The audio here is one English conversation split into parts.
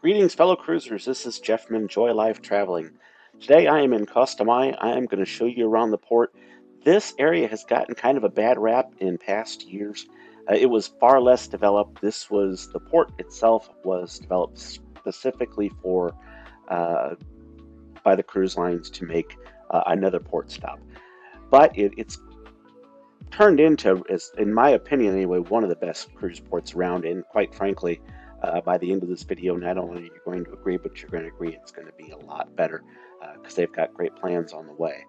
Greetings, fellow cruisers. This is Jeff from Enjoy Life Traveling. Today I am in Costa Maya. I am going to show you around the port. This area has gotten kind of a bad rap in past years. It was far less developed. The port itself was developed specifically for by the cruise lines to make another port stop. But it's turned into, in my opinion anyway, one of the best cruise ports around. And quite frankly, by the end of this video, not only are you going to agree, but you're going to agree it's going to be a lot better because they've got great plans on the way.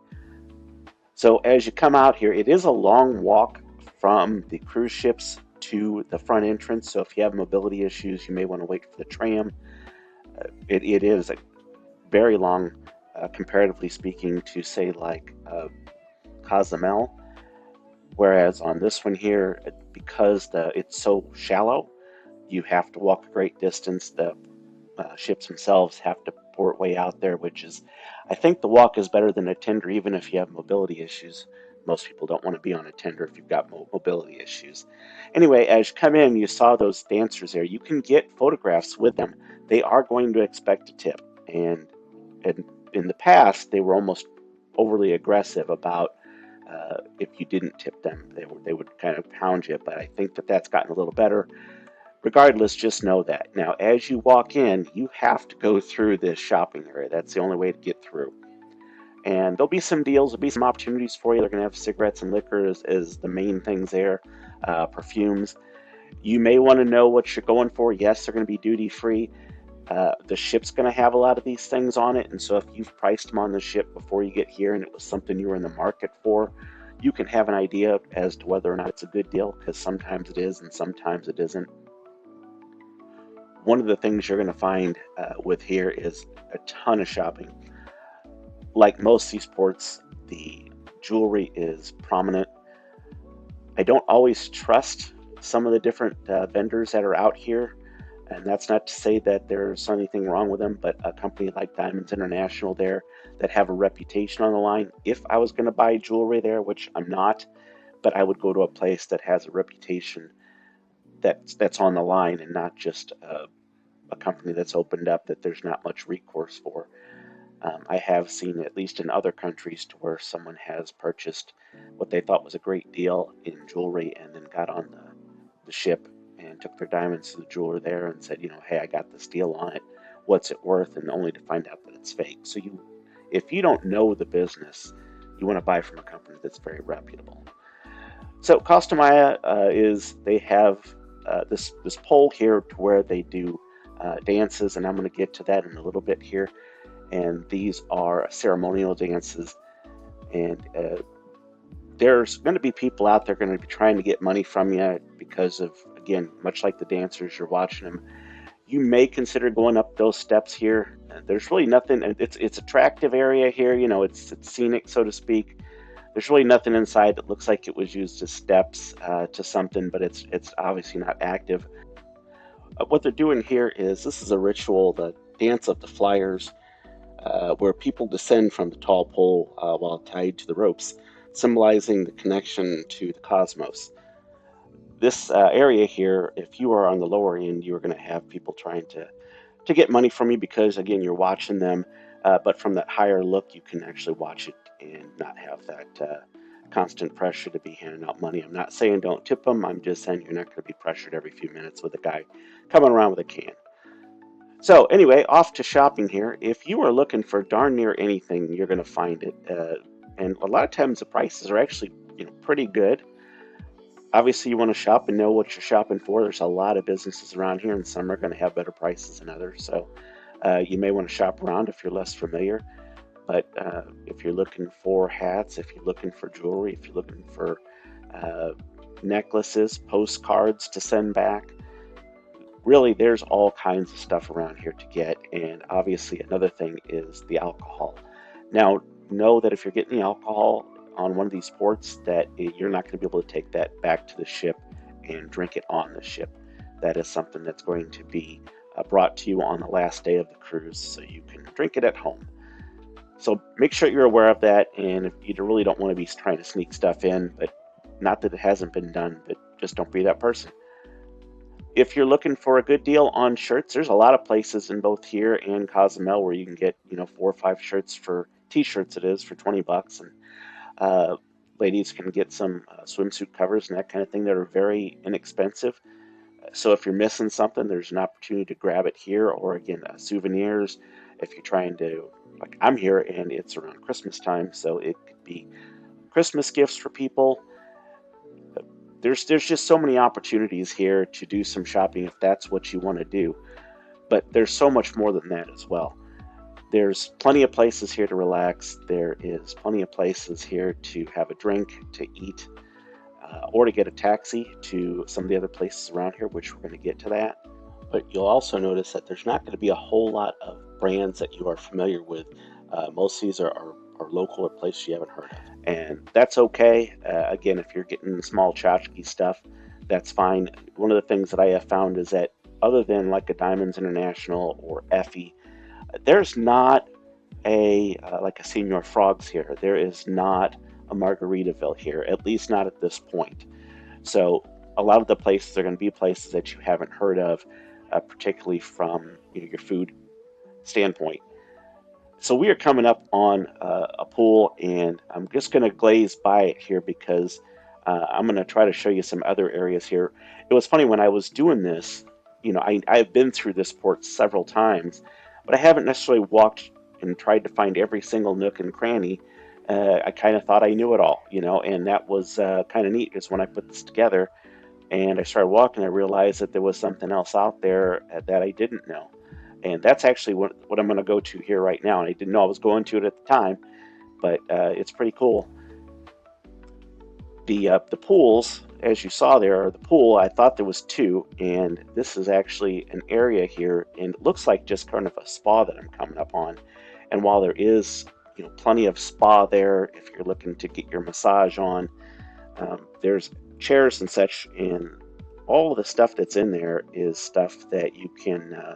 So as you come out here, it is a long walk from the cruise ships to the front entrance. So if you have mobility issues, you may want to wait for the tram. It is a very long, comparatively speaking, to say like Cozumel. Whereas on this one here, because it's so shallow, you have to walk a great distance. The ships themselves have to port way out there, which is, I think the walk is better than a tender, even if you have mobility issues. Most people don't want to be on a tender if you've got mobility issues. Anyway, as you come in, you saw those dancers there. You can get photographs with them. They are going to expect a tip. And in the past, they were almost overly aggressive about if you didn't tip them. They would kind of pound you, but I think that's gotten a little better. Regardless, just know that. Now, as you walk in, you have to go through this shopping area. That's the only way to get through. And there'll be some deals, there'll be some opportunities for you. They're going to have cigarettes and liquor as the main things there, perfumes. You may want to know what you're going for. Yes, they're going to be duty free. The ship's going to have a lot of these things on it. And so if you've priced them on the ship before you get here and it was something you were in the market for, you can have an idea as to whether or not it's a good deal, because sometimes it is and sometimes it isn't. One of the things you're going to find with here is a ton of shopping. Like most seaports, the jewelry is prominent. I don't always trust some of the different vendors that are out here, and that's not to say that there's anything wrong with them, but a company like Diamonds International there that have a reputation on the line, if I was going to buy jewelry there, which I'm not, but I would go to a place that has a reputation that's on the line and not just a company that's opened up that there's not much recourse for. I have seen, at least in other countries, to where someone has purchased what they thought was a great deal in jewelry and then got on the ship and took their diamonds to the jeweler there and said, hey, I got this deal on it. What's it worth? And only to find out that it's fake. So if you don't know the business, you want to buy from a company that's very reputable. So Costa Maya they have this pole here to where they do dances, and I'm going to get to that in a little bit here. And these are ceremonial dances, and there's going to be people out there going to be trying to get money from you because of, again, much like the dancers, you're watching them. You may consider going up those steps here. There's really nothing. It's attractive area here. It's scenic, so to speak. There's really nothing inside that looks like it was used as steps to something, but it's obviously not active. What they're doing here is, this is a ritual, the dance of the flyers, where people descend from the tall pole while tied to the ropes, symbolizing the connection to the cosmos. This area here, if you are on the lower end, you're going to have people trying to get money from you because, again, you're watching them. But from that higher look, you can actually watch it and not have that constant pressure to be handing out money. I'm not saying don't tip them. I'm just saying you're not going to be pressured every few minutes with a guy coming around with a can. So anyway, off to shopping here. If you are looking for darn near anything, you're going to find it. And a lot of times the prices are actually pretty good. Obviously, you want to shop and know what you're shopping for. There's a lot of businesses around here, and some are going to have better prices than others. So you may want to shop around if you're less familiar. But if you're looking for hats, if you're looking for jewelry, if you're looking for necklaces, postcards to send back, really, there's all kinds of stuff around here to get. And obviously, another thing is the alcohol. Now, know that if you're getting the alcohol on one of these ports, that you're not going to be able to take that back to the ship and drink it on the ship. That is something that's going to be brought to you on the last day of the cruise, so you can drink it at home. So make sure you're aware of that, and if you really don't want to be trying to sneak stuff in, but not that it hasn't been done, but just don't be that person. If you're looking for a good deal on shirts, there's a lot of places in both here and Cozumel where you can get, 4 or 5 shirts for t-shirts. It is for $20, and uh, ladies can get some swimsuit covers and that kind of thing that are very inexpensive. So if you're missing something, there's an opportunity to grab it here, or again, souvenirs. If you're trying to, like I'm here and it's around Christmas time, so it could be Christmas gifts for people. There's just so many opportunities here to do some shopping if that's what you want to do. But there's so much more than that as well. There's plenty of places here to relax. There is plenty of places here to have a drink, to eat, or to get a taxi to some of the other places around here, which we're going to get to that. But you'll also notice that there's not going to be a whole lot of brands that you are familiar with. Most of these are local or places you haven't heard of. And that's okay. Again, if you're getting small tchotchke stuff, that's fine. One of the things that I have found is that other than like a Diamonds International or Effie, there's not like a Senior Frogs here. There is not a Margaritaville here, at least not at this point. So a lot of the places are going to be places that you haven't heard of, particularly from your food standpoint. So we are coming up on a pool, and I'm just going to glaze by it here because I'm going to try to show you some other areas here. It was funny when I was doing this. I've been through this port several times, but I haven't necessarily walked and tried to find every single nook and cranny. I kind of thought I knew it all, and that was kind of neat because when I put this together and I started walking, I realized that there was something else out there that I didn't know. And that's actually what I'm going to go to here right now. And I didn't know I was going to it at the time, but it's pretty cool. The pools, as you saw there, the pool, I thought there was two, and this is actually an area here, and it looks like just kind of a spa that I'm coming up on. And while there is plenty of spa there, if you're looking to get your massage on, there's chairs and such, and all of the stuff that's in there is stuff that you can uh,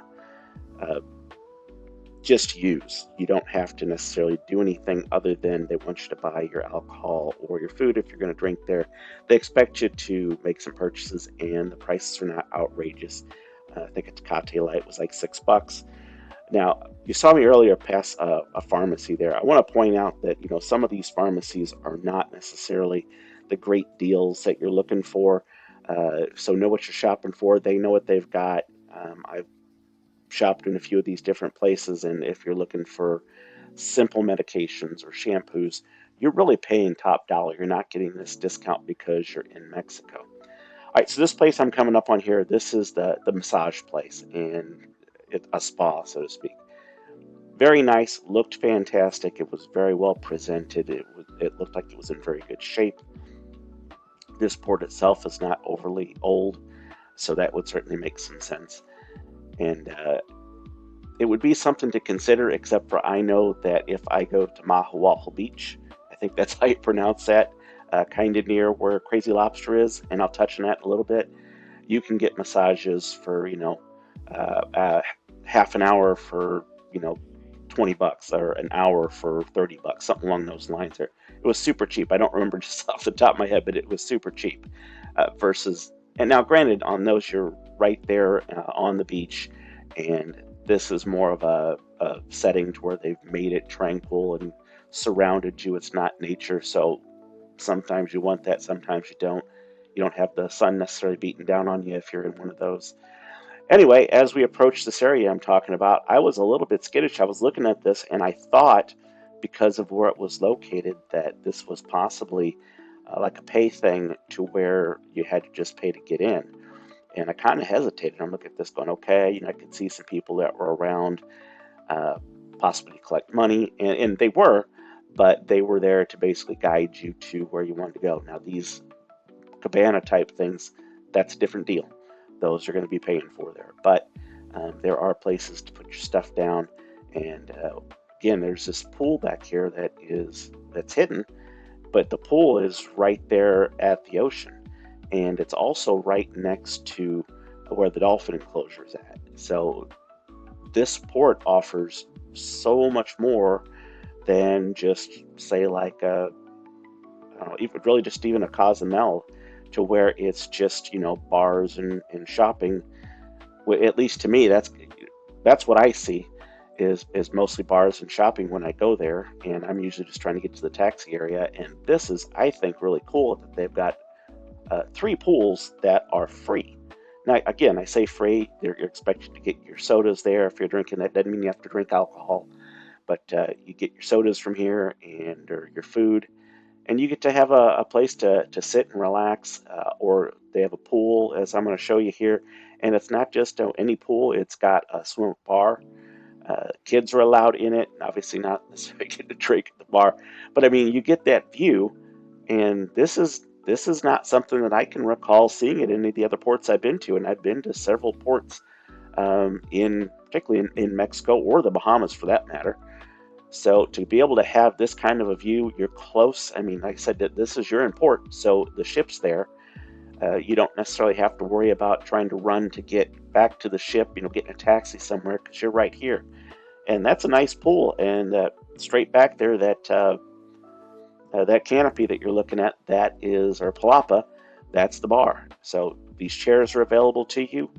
just use. You don't have to necessarily do anything other than they want you to buy your alcohol or your food if you're going to drink there. They expect you to make some purchases, and the prices are not outrageous. I think a Tecate Light was like $6. Now, you saw me earlier pass a pharmacy there. I want to point out that some of these pharmacies are not necessarily the great deals that you're looking for. So know what you're shopping for. They know what they've got. I've shopped in a few of these different places, and if you're looking for simple medications or shampoos, you're really paying top dollar. You're not getting this discount because you're in Mexico. All right, so this place I'm coming up on here, this is the massage place, and a spa, so to speak. Very nice, looked fantastic. It was very well presented. It looked like it was in very good shape. This port itself is not overly old, so that would certainly make some sense. And it would be something to consider, except for I know that if I go to Mahahual Beach, I think that's how you pronounce that, kind of near where Crazy Lobster is, and I'll touch on that in a little bit. You can get massages for, half an hour for, $20, or an hour for $30, something along those lines. There, it was super cheap. I don't remember just off the top of my head, but it was super cheap. Versus, and now granted, on those you're right there on the beach, and this is more of a setting to where they've made it tranquil and surrounded you. It's not nature, so sometimes you want that, sometimes you don't. You don't have the sun necessarily beating down on you if you're in one of those. Anyway, as we approach this area I'm talking about, I was a little bit skittish. I was looking at this and I thought, because of where it was located, that this was possibly like a pay thing to where you had to just pay to get in. And I kind of hesitated. I'm looking at this going, okay, I could see some people that were around, uh, possibly collect money, and they were, but they were there to basically guide you to where you wanted to go. Now, these cabana type things, that's a different deal. Those are going to be paying for there. But there are places to put your stuff down. And again, there's this pool back here that's hidden, but the pool is right there at the ocean. And it's also right next to where the dolphin enclosure is at. So this port offers so much more than just say like I don't know, even really just even a Cozumel to where it's just, bars and shopping. Well, at least to me, that's what I see is mostly bars and shopping when I go there, and I'm usually just trying to get to the taxi area. And this is, I think, really cool that they've got three pools that are free. Now, again, I say free. You're expected to get your sodas there. If you're drinking, that doesn't mean you have to drink alcohol, but you get your sodas from here and or your food, and you get to have a place to sit and relax. Or they have a pool, as I'm going to show you here, and it's not just any pool. It's got a swim bar. Kids are allowed in it, obviously not necessarily get to drink at the bar, but I mean, you get that view, and this is not something that I can recall seeing at any of the other ports I've been to, and I've been to several ports, in particularly in Mexico or the Bahamas for that matter. So to be able to have this kind of a view, you're close. I mean, like I said, that this is your in port, so the ship's there. You don't necessarily have to worry about trying to run to get back to the ship, getting a taxi somewhere because you're right here. And that's a nice pool. And straight back there, that canopy that you're looking at, that is, or palapa, that's the bar. So these chairs are available to you.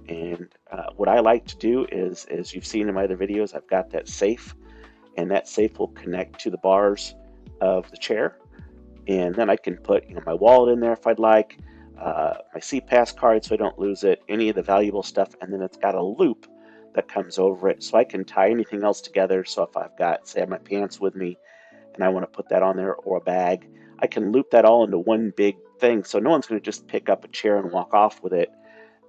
And what I like to do is, as you've seen in my other videos, I've got that safe, and that safe will connect to the bars of the chair. And then I can put, my wallet in there if I'd like, my CPass card so I don't lose it, any of the valuable stuff, and then it's got a loop that comes over it, so I can tie anything else together. So if I've got, say, I have my pants with me, and I want to put that on there, or a bag, I can loop that all into one big thing. So no one's going to just pick up a chair and walk off with it,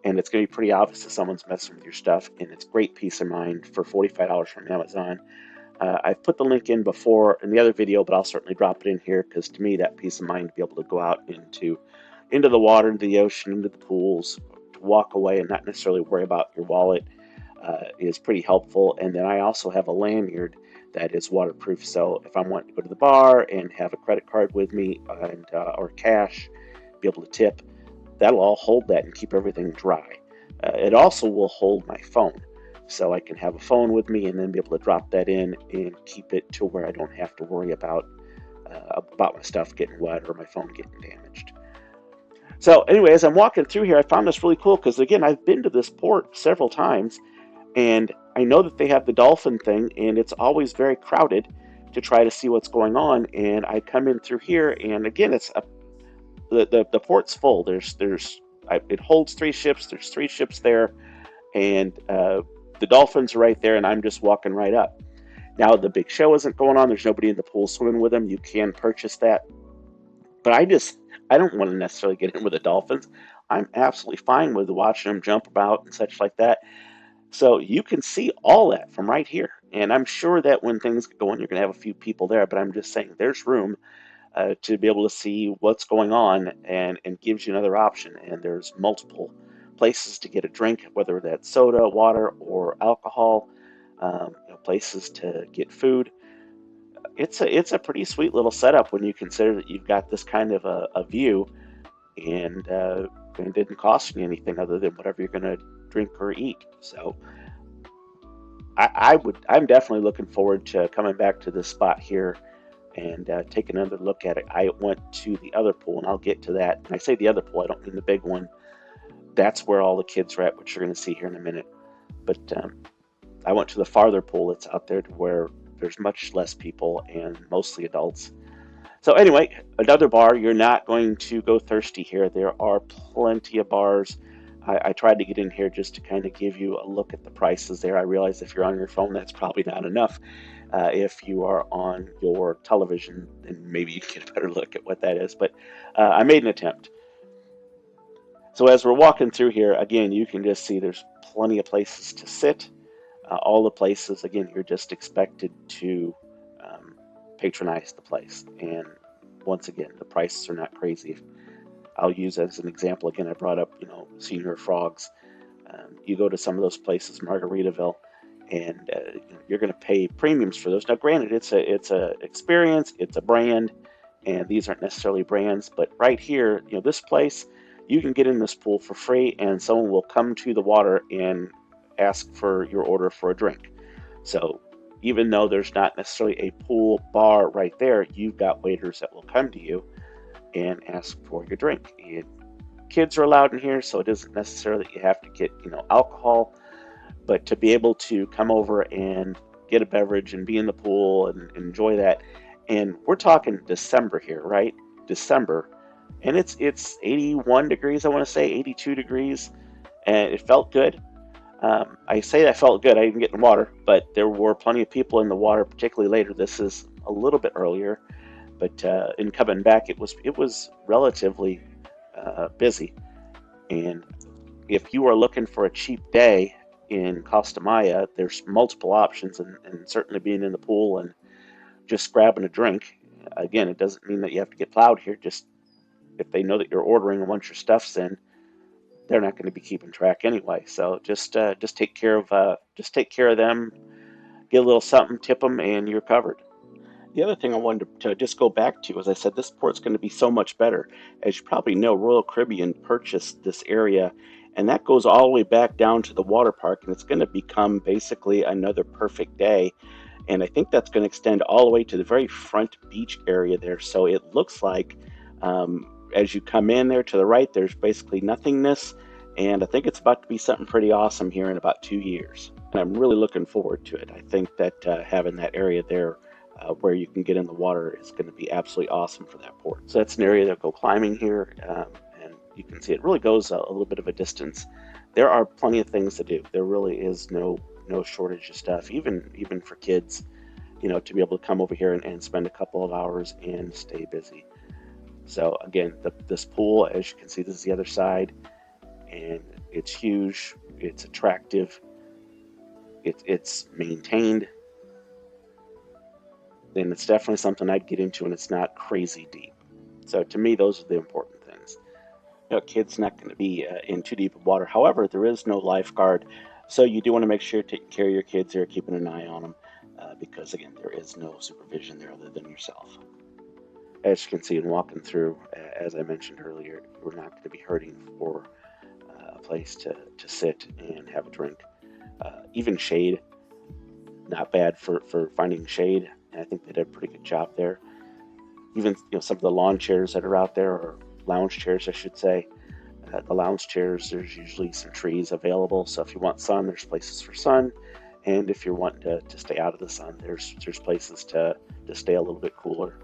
and it's going to be pretty obvious if someone's messing with your stuff. And it's great peace of mind for $45 from Amazon. I've put the link in before in the other video, but I'll certainly drop it in here because to me, that peace of mind to be able to go out into the water, into the ocean, into the pools, to walk away and not necessarily worry about your wallet is pretty helpful. And then I also have a lanyard that is waterproof. So if I'm wanting to go to the bar and have a credit card with me and or cash, be able to tip, that'll all hold that and keep everything dry. It also will hold my phone. So I can have a phone with me and then be able to drop that in and keep it to where I don't have to worry about my stuff getting wet or my phone getting damaged. So anyway, as I'm walking through here, I found this really cool because, again, I've been to this port several times, and I know that they have the dolphin thing, and it's always very crowded to try to see what's going on. And I come in through here, and again, the port's full. It holds three ships. There's three ships there, and the dolphins are right there, and I'm just walking right up. Now, the big show isn't going on. There's nobody in the pool swimming with them. You can purchase that. But I don't want to necessarily get in with the dolphins. I'm absolutely fine with watching them jump about and such like that. So you can see all that from right here. And I'm sure that when things get going, you're going to have a few people there. But I'm just saying there's room to be able to see what's going on, and gives you another option. And there's multiple places to get a drink, whether that's soda, water, or alcohol, places to get food. It's a pretty sweet little setup when you consider that you've got this kind of a view, and it didn't cost you anything other than whatever you're going to drink or eat. So I'm definitely looking forward to coming back to this spot here and take another look at it. I went to the other pool, and I'll get to that. When I say the other pool, I don't mean the big one. That's where all the kids are at, which you're going to see here in a minute. But I went to the farther pool that's out there, to where there's much less people and mostly adults. So anyway, another bar. You're not going to go thirsty here. There are plenty of bars. I tried to get in here just to kind of give you a look at the prices there. I realize if you're on your phone, that's probably not enough. If you are on your television, then maybe you can get a better look at what that is. But I made an attempt. So as we're walking through here, again, you can just see there's plenty of places to sit. All the places, again, you're just expected to patronize the place. And once again, the prices are not crazy. I'll use as an example, again, I brought up, Senior Frogs. You go to some of those places, Margaritaville, and you're going to pay premiums for those. Now, granted, it's a experience, it's a brand, and these aren't necessarily brands. But right here, this place, you can get in this pool for free, and someone will come to the water and ask for your order for a drink. So even though there's not necessarily a pool bar right there, you've got waiters that will come to you. and ask for your drink. And kids are allowed in here, so it isn't necessarily that you have to get alcohol, but to be able to come over and get a beverage and be in the pool and enjoy that. And we're talking December here, right? December, and it's 81 degrees. I want to say 82 degrees, and it felt good. I say I felt good. I didn't get in the water, but there were plenty of people in the water, particularly later. This is a little bit earlier, but in coming back, it was relatively busy. And if you are looking for a cheap day in Costa Maya, there's multiple options, and certainly being in the pool and just grabbing a drink. Again, it doesn't mean that you have to get plowed here. Just if they know that you're ordering and once your stuff's in, they're not going to be keeping track anyway. So just take care of them. Get a little something, tip them, and you're covered. The other thing I wanted to just go back to, as I said, this port's going to be so much better. As you probably know, Royal Caribbean purchased this area, and that goes all the way back down to the water park, and it's going to become basically another perfect day. And I think that's going to extend all the way to the very front beach area there. So it looks like as you come in there to the right, there's basically nothingness. And I think it's about to be something pretty awesome here in about 2 years. And I'm really looking forward to it. I think that having that area there where you can get in the water is going to be absolutely awesome for that port. So that's an area that go climbing here, and you can see it really goes a little bit of a distance. There are plenty of things to do. There really is no shortage of stuff, even for kids, to be able to come over here and spend a couple of hours and stay busy. So again, this pool, as you can see, this is the other side, and it's huge. It's attractive. It's maintained, and it's definitely something I'd get into, and it's not crazy deep. So to me, those are the important things. Kids not going to be in too deep of water. However, there is no lifeguard, so you do want to make sure you're taking care of your kids there, keeping an eye on them, because again, there is no supervision there other than yourself. As you can see in walking through, as I mentioned earlier, we're not going to be hurting for a place to sit and have a drink. Even shade, not bad for finding shade. And I think they did a pretty good job there. Even some of the lawn chairs that are out there, or lounge chairs, I should say. The lounge chairs, there's usually some trees available. So if you want sun, there's places for sun. And if you're wanting to stay out of the sun, there's places to stay a little bit cooler.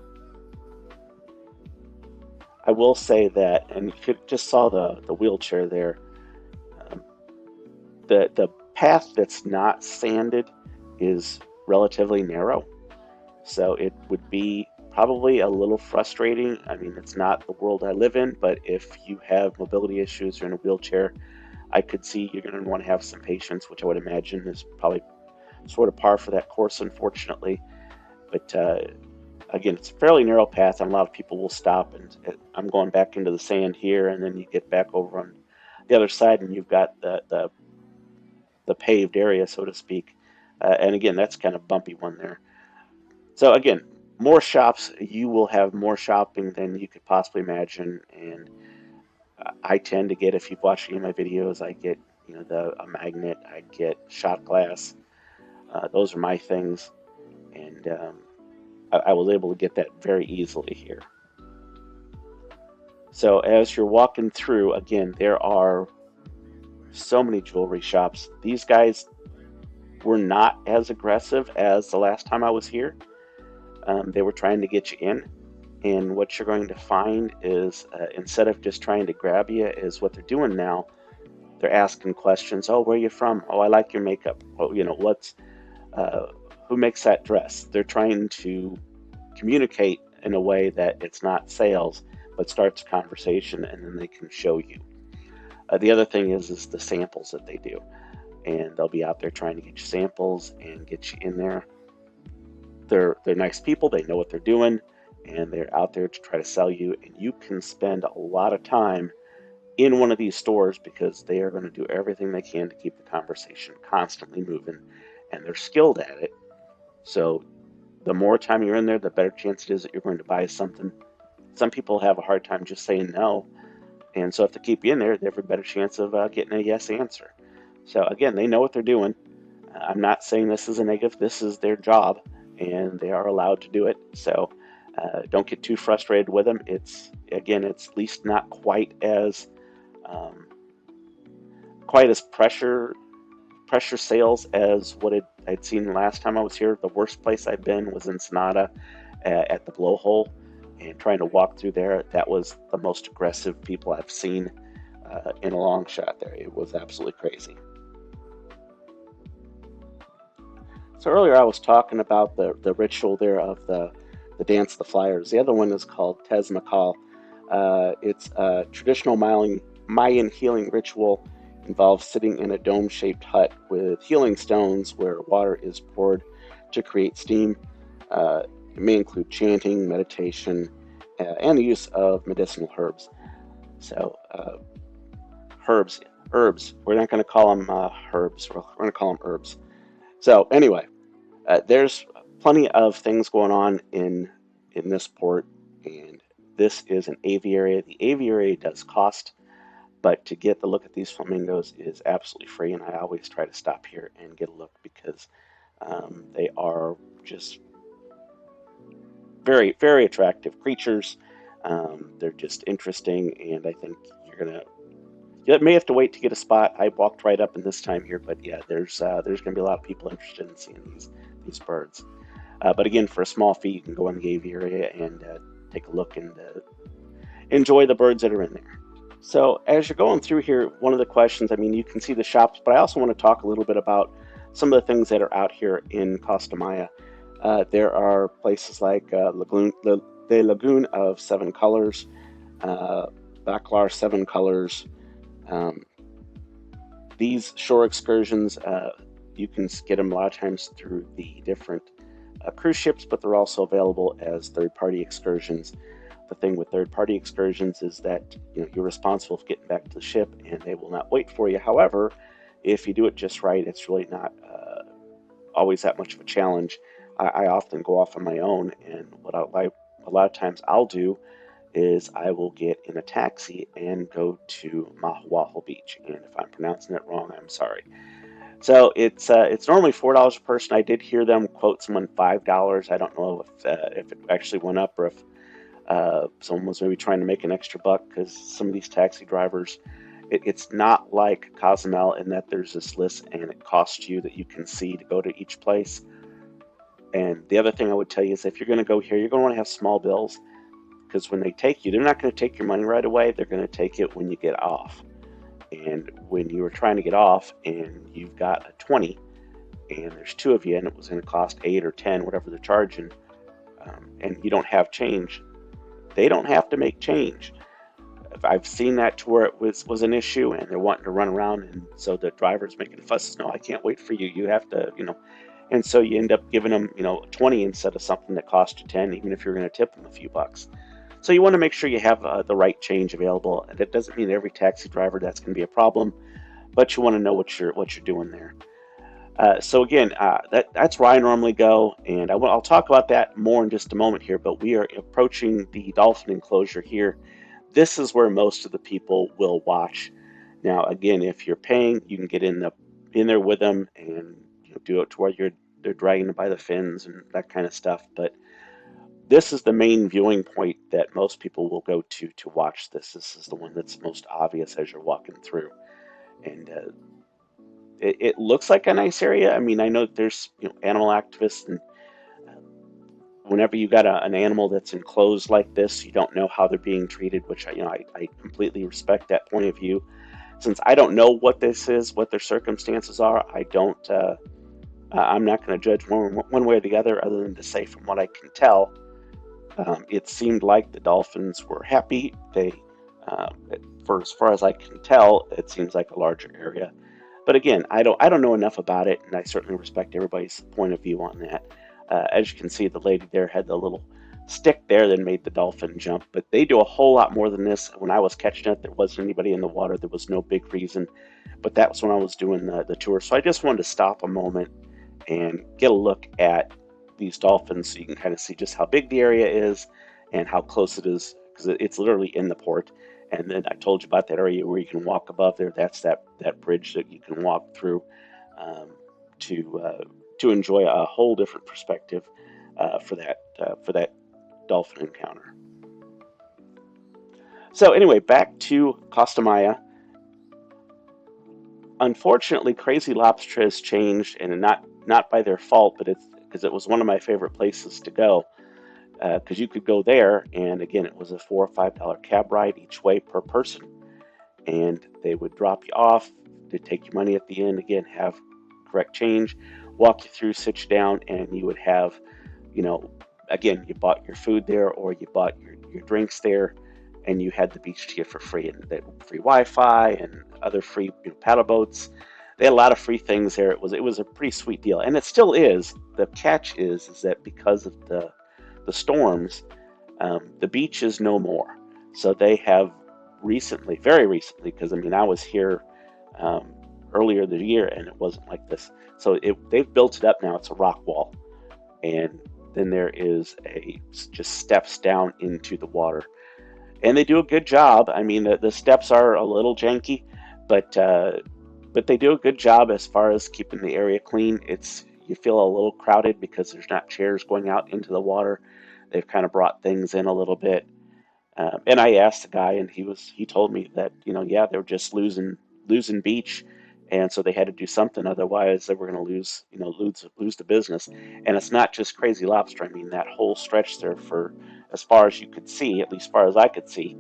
I will say that, and you just saw the wheelchair there. Um, the path that's not sanded is relatively narrow, so it would be probably a little frustrating. I mean, it's not the world I live in, but if you have mobility issues or in a wheelchair, I could see you're going to want to have some patience, which I would imagine is probably sort of par for that course, unfortunately. But again, it's a fairly narrow path, and a lot of people will stop. And I'm going back into the sand here, and then you get back over on the other side, and you've got the paved area, so to speak. And again, that's kind of bumpy one there. So again, more shops. You will have more shopping than you could possibly imagine. And I tend to get, if you've watched any of my videos, I get a magnet. I get shot glass. Those are my things, and I was able to get that very easily here. So as you're walking through, again, there are so many jewelry shops. These guys were not as aggressive as the last time I was here. They were trying to get you in. And what you're going to find is instead of just trying to grab you, is what they're doing now. They're asking questions. Oh, where are you from? Oh, I like your makeup. Oh, uh, who makes that dress? They're trying to communicate in a way that it's not sales, but starts a conversation, and then they can show you. The other thing is the samples that they do, and they'll be out there trying to get you samples and get you in there. They're nice people. They know what they're doing, and they're out there to try to sell you. And you can spend a lot of time in one of these stores because they are going to do everything they can to keep the conversation constantly moving, and they're skilled at it. So the more time you're in there, the better chance it is that you're going to buy something. Some people have a hard time just saying no, and so if they keep you in there, they have a better chance of getting a yes answer. So again, they know what they're doing. I'm not saying this is a negative. This is their job, and they are allowed to do it. So Don't get too frustrated with them. It's at least not um, quite as pressure sales as what I'd seen last time I was here. The worst place I've been was in Sonata at the blowhole, and trying to walk through there. That was the most aggressive people I've seen in a long shot there. It was absolutely crazy. So earlier I was talking about the ritual there of the dance of the flyers. The other one is called Tez Makal. It's a traditional Mayan healing ritual, involves sitting in a dome-shaped hut with healing stones where water is poured to create steam. It may include chanting, meditation, and the use of medicinal herbs. So herbs, herbs. We're not going to call them herbs. We're going to call them herbs. So anyway, there's plenty of things going on in this port, and this is an aviary. The aviary does cost, but to get the look at these flamingos is absolutely free, and I always try to stop here and get a look because they are just very, very attractive creatures. They're just interesting, and I think you may have to wait to get a spot. I walked right up in this time here, but yeah, there's going to be a lot of people interested in seeing these birds. But again, for a small fee, you can go in the aviary and take a look and enjoy the birds that are in there. So as you're going through here, one of the questions, I mean, you can see the shops, but I also want to talk a little bit about some of the things that are out here in Costa Maya. There are places like the Lagoon of Seven Colors, uh, Baclar Seven Colors. Um, these shore excursions, you can get them a lot of times through the different cruise ships, but they're also available as third-party excursions. The thing with third-party excursions is that you're responsible for getting back to the ship, and they will not wait for you. However, if you do it just right, it's really not always that much of a challenge. I often go off on my own, and a lot of times I'll do is I will get in a taxi and go to Mahuahu Beach. And if I'm pronouncing it wrong, I'm sorry. So it's normally $4 a person. I did hear them quote someone $5. I don't know if it actually went up or if someone was maybe trying to make an extra buck because some of these taxi drivers, it's not like Cozumel in that there's this list and it costs you that you can see to go to each place. And the other thing I would tell you is if you're going to go here, you're going to want to have small bills because when they take you, they're not going to take your money right away. They're going to take it when you get off. And when you were trying to get off and you've got a 20 and there's two of you and it was going to cost 8 or 10, whatever they're charging, and you don't have change, they don't have to make change. I've seen that to where it was an issue and they're wanting to run around, and so the driver's making fusses. No, I can't wait for you. You have to. And so you end up giving them 20 instead of something that cost you 10, even if you're going to tip them a few bucks. So you want to make sure you have the right change available. And that doesn't mean every taxi driver that's going to be a problem, but you want to know what you're doing there. So again, that's where I normally go, and I'll talk about that more in just a moment here. But we are approaching the dolphin enclosure here. This is where most of the people will watch. Now, again, if you're paying, you can get in there with them and do it to where they're dragging them by the fins and that kind of stuff. But this is the main viewing point that most people will go to watch this. This is the one that's most obvious as you're walking through, and it looks like a nice area. I mean, I know there's animal activists, and whenever you got an animal that's enclosed like this, you don't know how they're being treated, which I completely respect that point of view. Since I don't know what this is, what their circumstances are, I don't. I'm not going to judge one way or the other than to say from what I can tell, it seemed like the dolphins were happy. Uh, for as far as I can tell, it seems like a larger area. But again, I don't know enough about it, and I certainly respect everybody's point of view on that. As you can see, the lady there had the little stick there that made the dolphin jump, but they do a whole lot more than this. When I was catching it, there wasn't anybody in the water. There was no big reason, but that was when I was doing the tour. So I just wanted to stop a moment and get a look at these dolphins so you can kind of see just how big the area is and how close it is because it's literally in the port. And then I told you about that area where you can walk above there. That's that bridge that you can walk through um, to to enjoy a whole different perspective for that dolphin encounter. So anyway, back to Costa Maya. Unfortunately, Crazy Lobster has changed, and not by their fault, but it's because it was one of my favorite places to go. Because you could go there, and again, it was a $4 or $5 cab ride each way per person, and they would drop you off. They'd take your money at the end. Again, have correct change, walk you through, sit you down, and you would have, you know, again, you bought your food there or you bought your drinks there, and you had the beach to you for free, and they free Wi-Fi and other free paddle boats. They had a lot of free things there. It was a pretty sweet deal, and it still is. The catch is that because of the storms, the beach is no more. So they have recently, very recently, because I mean I was here um, earlier this year and it wasn't like this. So they've built it up now. It's a rock wall, and then there is a just steps down into the water, and they do a good job. I mean the steps are a little janky, but but they do a good job as far as keeping the area clean. It's you feel a little crowded because there's not chairs going out into the water. They've kind of brought things in a little bit. And I asked the guy, and he told me that yeah, they were just losing beach, and so they had to do something. Otherwise, they were going to lose the business. And it's not just Crazy Lobster. I mean, that whole stretch there for as far as you could see, at least as far as I could see,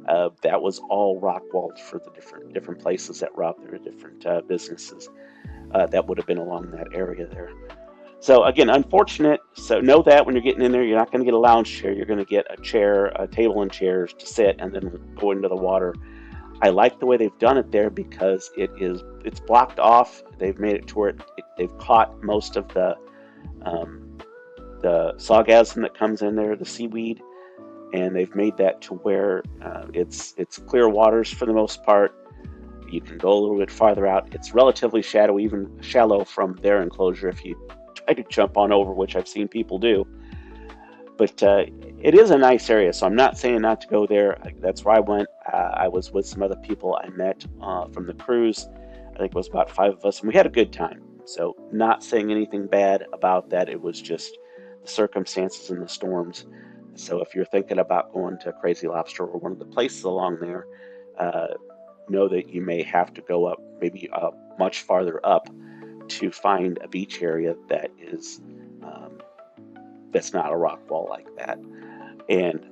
that was all rock walled for the different places that were out there, different businesses that would have been along that area there. So again, unfortunate. So know that when you're getting in there, you're not going to get a lounge chair. You're going to get a chair, a table and chairs to sit, and then go into the water. I like the way they've done it there because it's blocked off. They've made it to where they've caught most of the sargassum that comes in there, the seaweed, and they've made that to where it's clear waters for the most part. You can go a little bit farther out. It's relatively shallow, even shallow from their enclosure if you try to jump on over, which I've seen people do. But it is a nice area, so I'm not saying not to go there. That's where I went. I was with some other people I met from the cruise. I think it was about 5 of us, and we had a good time. So not saying anything bad about that. It was just the circumstances and the storms. So if you're thinking about going to Crazy Lobster or one of the places along there, uh, know that you may have to go up, maybe much farther up, to find a beach area that is um, that's not a rock wall like that. And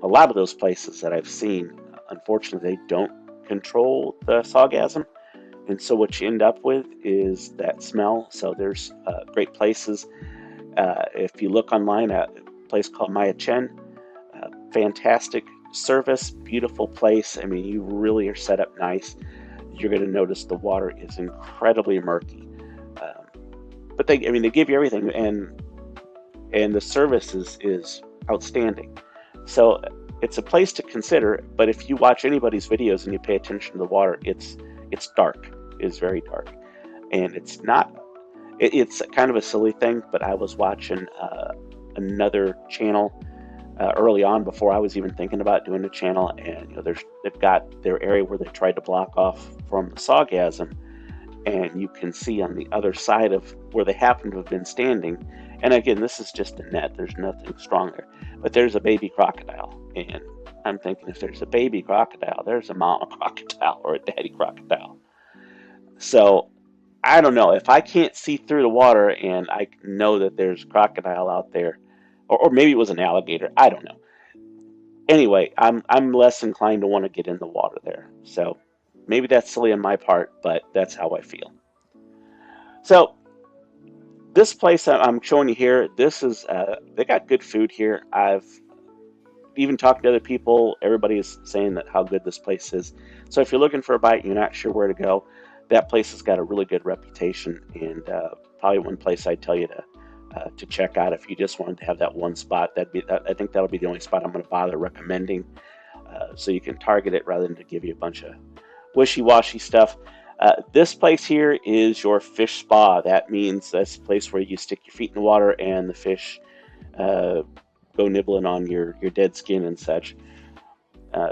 a lot of those places that I've seen, unfortunately, they don't control the sargassum, and so what you end up with is that smell. So there's great places. If you look online at a place called Maya Chen, fantastic service, beautiful place. I mean, you really are set up nice. You're going to notice the water is incredibly murky, but I mean, they give you everything, and the service is outstanding. So it's a place to consider. But if you watch anybody's videos and you pay attention to the water, it's dark. It's very dark, and it's not. It's kind of a silly thing, but I was watching another channel early on before I was even thinking about doing a channel, and they've got their area where they tried to block off from the sargassum, and you can see on the other side of where they happen to have been standing. And again, this is just a net. There's nothing strong there, but there's a baby crocodile, and I'm thinking if there's a baby crocodile, there's a mama crocodile or a daddy crocodile. So I don't know if I can't see through the water and I know that there's crocodile out there, or maybe it was an alligator. I don't know. Anyway, I'm less inclined to want to get in the water there. So maybe that's silly on my part, but that's how I feel. So this place I'm showing you here, this is they got good food here. I've even talked to other people. Everybody is saying that how good this place is. So if you're looking for a bite and you're not sure where to go, that place has got a really good reputation, and probably one place I'd tell you to check out if you just wanted to have that one spot. I think that'll be the only spot I'm going to bother recommending, so you can target it rather than to give you a bunch of wishy-washy stuff. This place here is your fish spa. That means that's a place where you stick your feet in the water and the fish uh, go nibbling on your dead skin and such.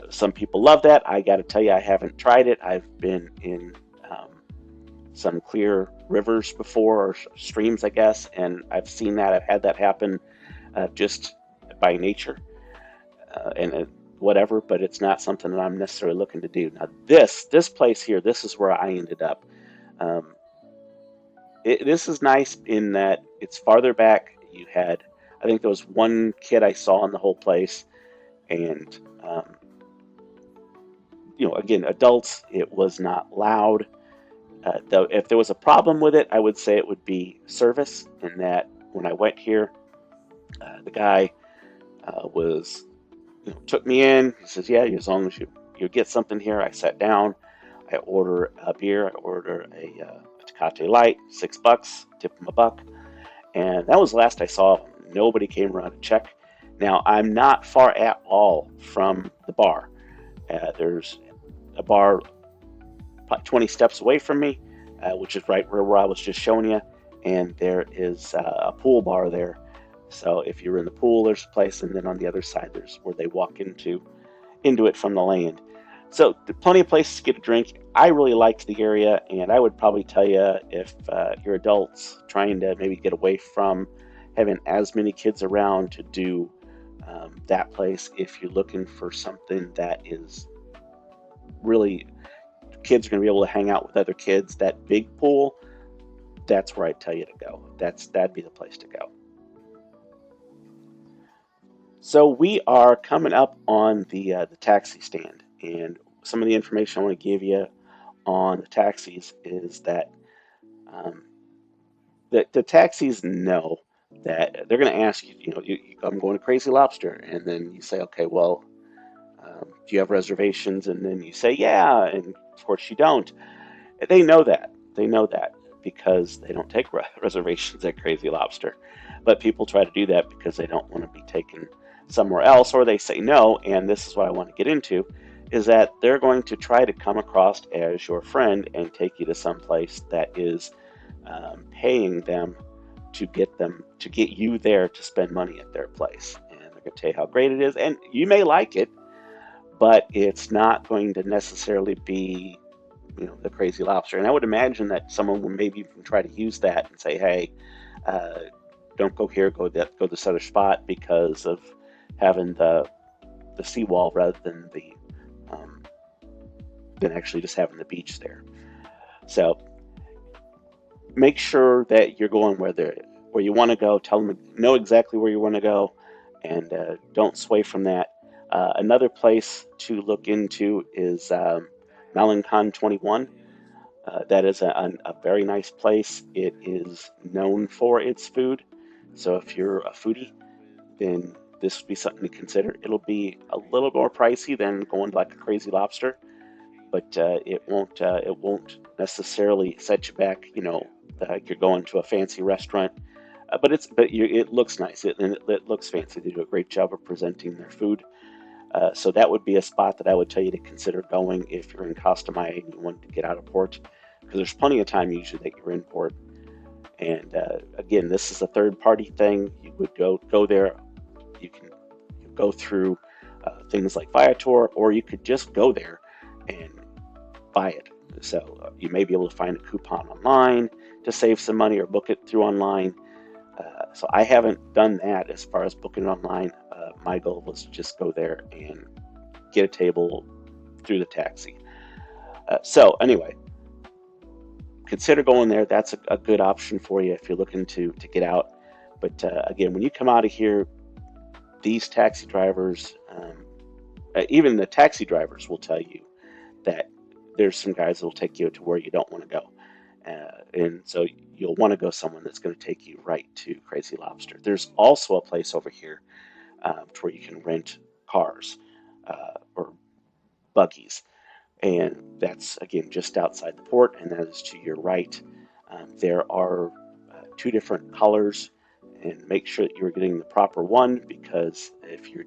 Some people love that. I got to tell you, I haven't tried it. I've been in some clear rivers before, or streams, I guess, and I've seen that. I've had that happen just by nature, and whatever, but it's not something that I'm necessarily looking to do. Now, this place here, this is where I ended up. Um, this is nice in that it's farther back. You had, I think there was one kid I saw in the whole place, and again, adults. It was not loud. Though, if there was a problem with it, I would say it would be service. In that, when I went here, the guy was took me in. He says, "Yeah, as long as you get something here." I sat down. I order a beer. I order a Tecate Light, $6. Tip him a buck, and that was the last I saw of him. Nobody came around to check. Now I'm not far at all from the bar. There's a bar 20 steps away from me, which is right where I was just showing you, and there is a pool bar there. So if you're in the pool, there's a place, and then on the other side, there's where they walk into it from the land. So plenty of places to get a drink. I really liked the area, and I would probably tell you if you're adults trying to maybe get away from having as many kids around to do that place. If you're looking for something that is really kids are going to be able to hang out with other kids, that big pool, that's where I'd tell you to go. That'd be the place to go. So we are coming up on the taxi stand, and some of the information I want to give you on the taxis is that um, the taxis know that they're going to ask you, I'm going to Crazy Lobster, and then you say, okay, well, do you have reservations? And then you say, yeah, and of course you don't. They know that. They know that because they don't take reservations at Crazy Lobster. But people try to do that because they don't want to be taken somewhere else, or they say no. And this is what I want to get into, is that they're going to try to come across as your friend and take you to some place that is paying them to get you there to spend money at their place. And they're going to tell you how great it is, and you may like it, but it's not going to necessarily be the Crazy Lobster. And I would imagine that someone would maybe even try to use that and say, hey, uh, don't go here, go this other spot because of having the seawall rather than the than actually just having the beach there. So make sure that you're going where you want to go. Tell them know exactly where you want to go, and don't sway from that. Another place to look into is Malankan 21. That is a very nice place. It is known for its food. So if you're a foodie, then this would be something to consider. It'll be a little more pricey than going to like a Crazy Lobster, but it won't necessarily set you back. Like you're going to a fancy restaurant, it looks nice. It looks fancy. They do a great job of presenting their food. So that would be a spot that I would tell you to consider going if you're in Costa Maya and you want to get out of port, because there's plenty of time usually that you're in port. And again, this is a third-party thing. You would go there. You can go through things like Viator, or you could just go there and buy it. So you may be able to find a coupon online to save some money, or book it through online. So I haven't done that as far as booking it online. My goal was to just go there and get a table through the taxi. So anyway, consider going there. That's a good option for you if you're looking to get out. But again, when you come out of here, these taxi drivers, even the taxi drivers will tell you that there's some guys that will take you to where you don't want to go. And so you'll want to go someone that's going to take you right to Crazy Lobster. There's also a place over here where you can rent cars or buggies. And that's, again, just outside the port, and that is to your right. There are two different colors, and make sure that you're getting the proper one, because if you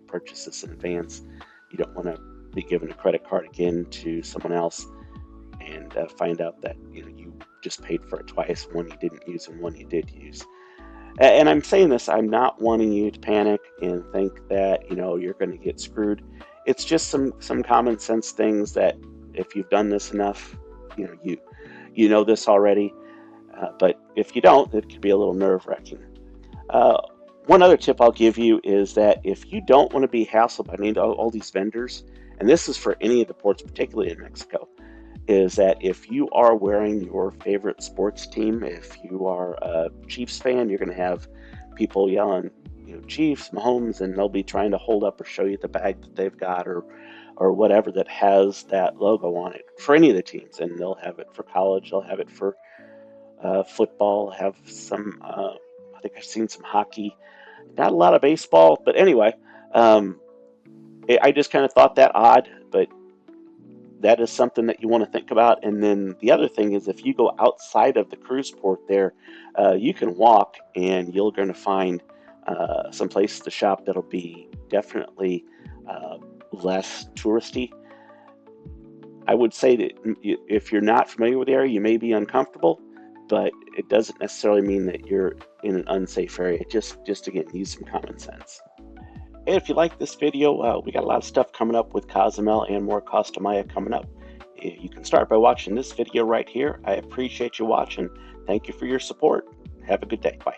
purchase this in advance, you don't want to be given a credit card again to someone else and find out that you just paid for it twice, one you didn't use and one you did use. And I'm saying this, I'm not wanting you to panic and think that you're going to get screwed. It's just some common sense things that if you've done this enough, you know this already. But if you don't, it could be a little nerve wracking. One other tip I'll give you is that if you don't want to be hassled by all these vendors, and this is for any of the ports, particularly in Mexico, is that if you are wearing your favorite sports team, if you are a Chiefs fan, you're going to have people yelling, Chiefs, Mahomes, and they'll be trying to hold up or show you the bag that they've got, or whatever that has that logo on it for any of the teams. And they'll have it for college, they'll have it for football, have some. I think I've seen some hockey, not a lot of baseball, but anyway, um, I just kind of thought that odd, but that is something that you want to think about. And then the other thing is, if you go outside of the cruise port there, you can walk and you're going to find some places to shop that'll be definitely uh, less touristy. I would say that if you're not familiar with the area, you may be uncomfortable, but it doesn't necessarily mean that you're in an unsafe area. Just again, use some common sense. And if you like this video, we got a lot of stuff coming up with Cozumel and more Costa Maya coming up. You can start by watching this video right here. I appreciate you watching. Thank you for your support. Have a good day. Bye.